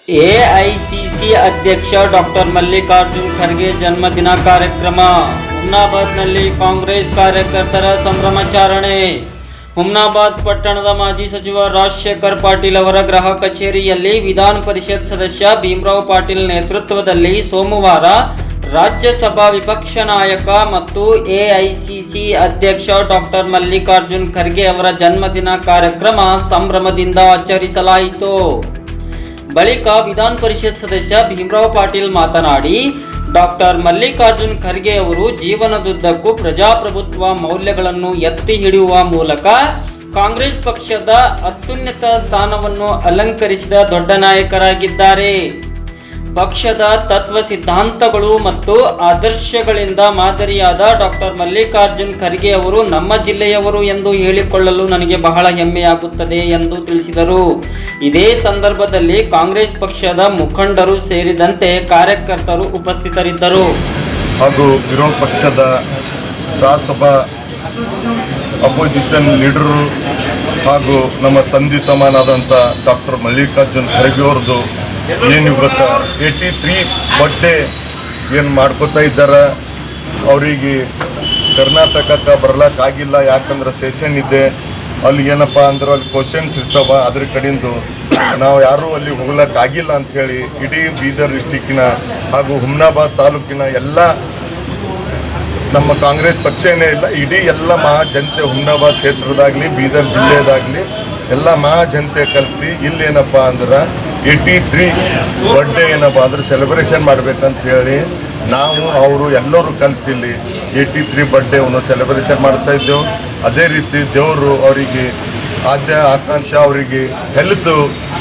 AICC ಅಧ್ಯಕ್ಷ doctor Mallikarjun Kharge ಜನ್ಮದಿನ ಕಾರ್ಯಕ್ರಮ. ಹುಮ್ನಾಬಾದ್ನಲ್ಲಿ ಕಾಂಗ್ರೆಸ್ ಕಾರ್ಯಕರ್ತರ ಸಂಭ್ರಮಾಚರಣೆ. ಹುಮ್ನಾಬಾದ್ ಪಟ್ಟಣದ ಮಾಜಿ ಸಚಿವ ರಾಜಶೇಖರ್ ಪಾಟೀಲ್ ಅವರ ಗೃಹ ಕಚೇರಿಯಲ್ಲಿ ವಿಧಾನ ಪರಿಷತ್ ಸದಸ್ಯ ಭೀಮರಾವ್ ಪಾಟೀಲ್ ನೇತೃತ್ವದಲ್ಲಿ ಸೋಮವಾರ ರಾಜ್ಯಸಭಾ ವಿಪಕ್ಷ ನಾಯಕ ಮತ್ತು ಎಐಸಿಸಿ ಅಧ್ಯಕ್ಷ ಡಾಕ್ಟರ್ ಮಲ್ಲಿಕಾರ್ಜುನ್ ಖರ್ಗೆ ಅವರ ಜನ್ಮದಿನ ಕಾರ್ಯಕ್ರಮ ಸಂಭ್ರಮದಿಂದ ಆಚರಿಸಲಾಯಿತು. ಬಳಿಕ ವಿಧಾನ ಪರಿಷತ್ ಸದಸ್ಯ ಭೀಮರಾವ್ ಪಾಟೀಲ್ ಮಾತನಾಡಿ, ಡಾಕ್ಟರ್ ಮಲ್ಲಿಕಾರ್ಜುನ್ ಖರ್ಗೆ ಅವರು ಜೀವನದುದ್ದಕ್ಕೂ ಪ್ರಜಾಪ್ರಭುತ್ವ ಮೌಲ್ಯಗಳನ್ನು ಎತ್ತಿ ಹಿಡಿಯುವ ಮೂಲಕ ಕಾಂಗ್ರೆಸ್ ಪಕ್ಷದ ಅತ್ಯುನ್ನತ ಸ್ಥಾನವನ್ನು ಅಲಂಕರಿಸಿದ ದೊಡ್ಡ ನಾಯಕರಾಗಿದ್ದಾರೆ. ಪಕ್ಷದ ತತ್ವ ಸಿದ್ಧಾಂತಗಳು ಮತ್ತು ಆದರ್ಶಗಳಿಂದ ಮಾದರಿಯಾದ ಡಾಕ್ಟರ್ ಮಲ್ಲಿಕಾರ್ಜುನ್ ಖರ್ಗೆ ಅವರು ನಮ್ಮ ಜಿಲ್ಲೆಯವರು ಎಂದು ಹೇಳಿಕೊಳ್ಳಲು ನನಗೆ ಬಹಳ ಹೆಮ್ಮೆಯಾಗುತ್ತದೆ ಎಂದು ತಿಳಿಸಿದರು. ಇದೇ ಸಂದರ್ಭದಲ್ಲಿ ಕಾಂಗ್ರೆಸ್ ಪಕ್ಷದ ಮುಖಂಡರು ಸೇರಿದಂತೆ ಕಾರ್ಯಕರ್ತರು ಉಪಸ್ಥಿತರಿದ್ದರು. ಹಾಗೂ ವಿರೋಧ ಪಕ್ಷದ ರಾಜ್ಯಸಭಾ ಅಪೋಸಿಷನ್ ಲೀಡರು ಹಾಗೂ ನಮ್ಮ ತಂದೆ ಸಮಾನಾದಂಥ ಡಾಕ್ಟರ್ ಮಲ್ಲಿಕಾರ್ಜುನ್ ಖರ್ಗೆ ಅವ್ರದ್ದು ಏನು ಇವತ್ತು 83 ಬರ್ಡೇ ಏನು ಮಾಡ್ಕೋತಾ ಇದ್ದಾರೆ. ಅವರಿಗೆ ಕರ್ನಾಟಕಕ್ಕೆ ಬರ್ಲಿಕ್ಕಾಗಿಲ್ಲ, ಯಾಕಂದ್ರೆ ಸೆಷನ್ ಇದೆ. ಅಲ್ಲಿ ಏನಪ್ಪ ಅಂದ್ರೆ ಅಲ್ಲಿ ಕ್ವಶನ್ಸ್ ಇರ್ತಾವ, ಅದ್ರ ಕಡೆಯಿಂದ ನಾವು ಯಾರೂ ಅಲ್ಲಿ ಹೋಗ್ಲಿಕ್ಕಾಗಿಲ್ಲ ಅಂಥೇಳಿ ಇಡೀ ಬೀದರ್ ಡಿಸ್ಟಿಕ್ಕಿನ ಹಾಗೂ ಹುಮ್ನಾಬಾದ್ ತಾಲೂಕಿನ ಎಲ್ಲ ನಮ್ಮ ಕಾಂಗ್ರೆಸ್ ಪಕ್ಷನೇ ಇಲ್ಲ, ಇಡೀ ಎಲ್ಲ ಮಹಾಜನತೆ ಹುಮ್ನಾಬಾದ್ ಕ್ಷೇತ್ರದಾಗಲಿ ಬೀದರ್ ಜಿಲ್ಲೆದಾಗಲಿ ಎಲ್ಲ ಮಹಾಜನತೆ ಕಲ್ತು ಇಲ್ಲೇನಪ್ಪ ಅಂದ್ರೆ 83 ಬರ್ಡೇ ಏನಪ್ಪ ಅಂದ್ರೆ ಸೆಲೆಬ್ರೇಷನ್ ಮಾಡ್ಬೇಕಂತ ಹೇಳಿ ನಾವು ಅವರು ಎಲ್ಲರೂ ಕಲ್ತಿಲ್ಲಿ 83 ಬರ್ಡೇವನ್ನು ಸೆಲೆಬ್ರೇಷನ್ ಮಾಡ್ತಾ ಇದ್ದೆವು. ಅದೇ ರೀತಿ ದೇವರು ಅವರಿಗೆ ಆಕಾಂಕ್ಷ ಅವರಿಗೆ ಹೆಲ್ತ್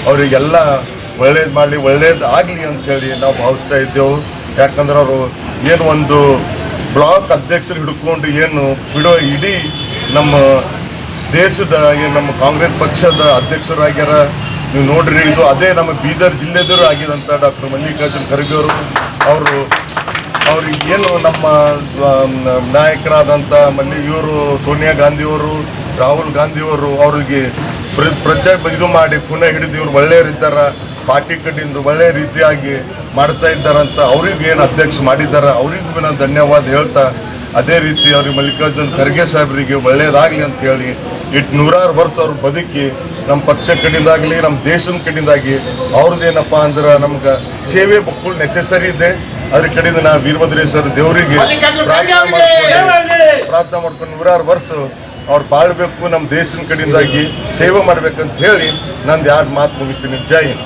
ಅವರಿಗೆಲ್ಲ ಒಳ್ಳೇದು ಮಾಡಲಿ, ಒಳ್ಳೇದು ಆಗಲಿ ಅಂಥೇಳಿ ನಾವು ಭಾವಿಸ್ತಾ ಇದ್ದೆವು. ಯಾಕಂದ್ರೆ ಅವರು ಏನು ಒಂದು ಬ್ಲಾಕ್ ಅಧ್ಯಕ್ಷರು ಹಿಡ್ಕೊಂಡು ಏನು ಬಿಡೋ ಇಡೀ ನಮ್ಮ ದೇಶದ ಏನು ನಮ್ಮ ಕಾಂಗ್ರೆಸ್ ಪಕ್ಷದ ಅಧ್ಯಕ್ಷರಾಗ್ಯಾರ. ನೀವು ನೋಡ್ರಿ, ಇದು ಅದೇ ನಮ್ಮ ಬೀದರ್ ಜಿಲ್ಲೆದವರು ಆಗಿದಂಥ ಡಾಕ್ಟರ್ ಮಲ್ಲಿಕಾರ್ಜುನ್ ಖರ್ಗೆ ಅವರು ಅವ್ರಿಗೆ ಏನು ನಮ್ಮ ನಾಯಕರಾದಂಥ ಇವರು ಸೋನಿಯಾ ಗಾಂಧಿಯವರು, ರಾಹುಲ್ ಗಾಂಧಿಯವರು ಅವ್ರಿಗೆ ಇದು ಮಾಡಿ ಪುನಃ ಹಿಡಿದು ಇವ್ರು ಒಳ್ಳೆಯವರಿದ್ದಾರೆ, ಪಾರ್ಟಿ ಕಡೆಯಿಂದ ಒಳ್ಳೆಯ ರೀತಿಯಾಗಿ ಮಾಡ್ತಾ ಇದ್ದಾರಂತ ಅವ್ರಿಗೆ ಏನು ಅಧ್ಯಕ್ಷ ಮಾಡಿದ್ದಾರೆ ಅವ್ರಿಗೂ ನಾನು ಧನ್ಯವಾದ ಹೇಳ್ತಾ, ಅದೇ ರೀತಿ ಅವ್ರಿಗೆ ಮಲ್ಲಿಕಾರ್ಜುನ್ ಖರ್ಗೆ ಸಾಹೇಬರಿಗೆ ಒಳ್ಳೆಯದಾಗಲಿ ಅಂತ ಹೇಳಿ 100 ವರ್ಷ ಅವ್ರು ಬದುಕಿ ನಮ್ಮ ಪಕ್ಷ ಕಡೆಯಿಂದಾಗಲಿ ನಮ್ಮ ದೇಶದ ಕಡೆಯಿಂದಾಗಿ ಅವ್ರದ್ದೇನಪ್ಪ ಅಂದ್ರೆ ನಮ್ಗೆ ಸೇವೆ ಬಕ್ಕುಳು ನೆಸೆಸರಿ ಇದೆ. ಅದ್ರ ಕಡೆಯಿಂದ ನಾ ವೀರಭದ್ರೇಶ್ವರ ದೇವರಿಗೆ ಪ್ರಾರ್ಥನೆ ಮಾಡ್ಕೊಂಡು 100 ವರ್ಷ ಅವ್ರು ಬಾಳ್ಬೇಕು, ನಮ್ಮ ದೇಶದ ಕಡೆಯಿಂದಾಗಿ ಸೇವೆ ಮಾಡ್ಬೇಕಂತ ಹೇಳಿ ನಂದು 2 ಮಾತು ಮುಗಿಸ್ತೀನಿ. ಜೈ ಹಿಂದ್.